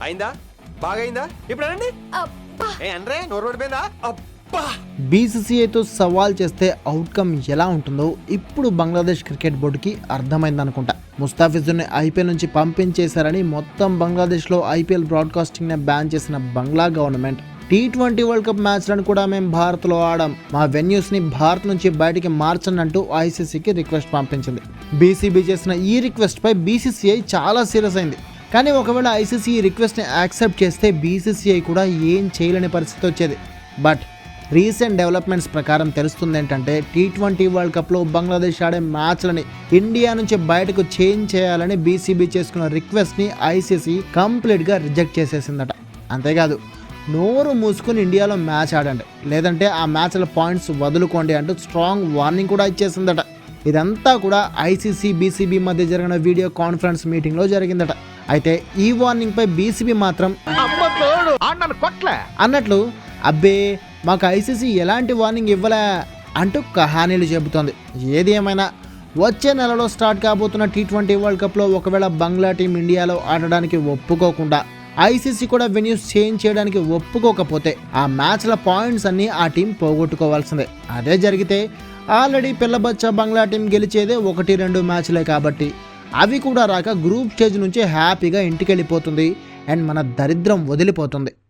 అయిందా? బాగా అయిందా? ఇప్పుడు అనండి. అంటే నోరు పడిపోయిందా? బీసీసీఐతో సవాల్ చేస్తే అవుట్కమ్ ఎలా ఉంటుందో ఇప్పుడు బంగ్లాదేశ్ క్రికెట్ బోర్డుకి అర్థమైందనుకుంటా. ముస్తాఫిజుని ఐపీఎల్ నుంచి పంపించేశారని మొత్తం బంగ్లాదేశ్లో ఐపీఎల్ బ్రాడ్కాస్టింగ్ని బ్యాన్ చేసిన బంగ్లా గవర్నమెంట్ T20 వరల్డ్ కప్ మ్యాచ్లను కూడా మేము భారత్లో ఆడాం, మా వెన్యూస్ని భారత్ నుంచి బయటికి మార్చండి అంటూ ఐసీసీకి రిక్వెస్ట్ పంపించింది. బీసీబీ చేసిన ఈ రిక్వెస్ట్పై బీసీసీఐ చాలా సీరియస్ అయింది. కానీ ఒకవేళ ఐసీసీ ఈ రిక్వెస్ట్ని యాక్సెప్ట్ చేస్తే బీసీసీఐ కూడా ఏం చేయలేని పరిస్థితి వచ్చేది. బట్ రీసెంట్ డెవలప్మెంట్స్ ప్రకారం తెలుస్తుంది ఏంటంటే T20 వరల్డ్ కప్లో బంగ్లాదేశ్ ఆడే మ్యాచ్లని ఇండియా నుంచి బయటకు చేంజ్ చేయాలని బీసీబీ చేసుకున్న రిక్వెస్ట్ని ఐసీసీ కంప్లీట్గా రిజెక్ట్ చేసేసిందట. అంతేకాదు, నోరు మూసుకుని ఇండియాలో మ్యాచ్ ఆడండి, లేదంటే ఆ మ్యాచ్ల పాయింట్స్ వదులుకోండి అంటూ స్ట్రాంగ్ వార్నింగ్ కూడా ఇచ్చేసిందట. ఇదంతా కూడా ఐసీసీ బీసీబీ మధ్య జరిగిన వీడియో కాన్ఫరెన్స్ మీటింగ్లో జరిగిందట. అయితే ఈ వార్నింగ్పై బీసీబీ మాత్రం అన్నట్లు అబ్బే మాకు ఐసీసీ ఎలాంటి వార్నింగ్ ఇవ్వలే అంటూ కహానీలు చెబుతోంది. ఏది ఏమైనా వచ్చే నెలలో స్టార్ట్ కాబోతున్న T20 వరల్డ్ కప్లో ఒకవేళ బంగ్లా టీం ఇండియాలో ఆడడానికి ఒప్పుకోకుండా ఐసీసీ కూడా వెన్యూస్ చేంజ్ చేయడానికి ఒప్పుకోకపోతే ఆ మ్యాచ్ల పాయింట్స్ అన్నీ ఆ టీం పోగొట్టుకోవాల్సిందే. అదే జరిగితే ఆల్రెడీ పిల్లబచ్చ బంగ్లా టీం గెలిచేదే 1-2 మ్యాచ్లే కాబట్టి అవి కూడా రాక గ్రూప్ స్టేజ్ నుంచి హ్యాపీగా ఇంటికి వెళ్ళిపోతుంది అండ్ మన దరిద్రం వదిలిపోతుంది.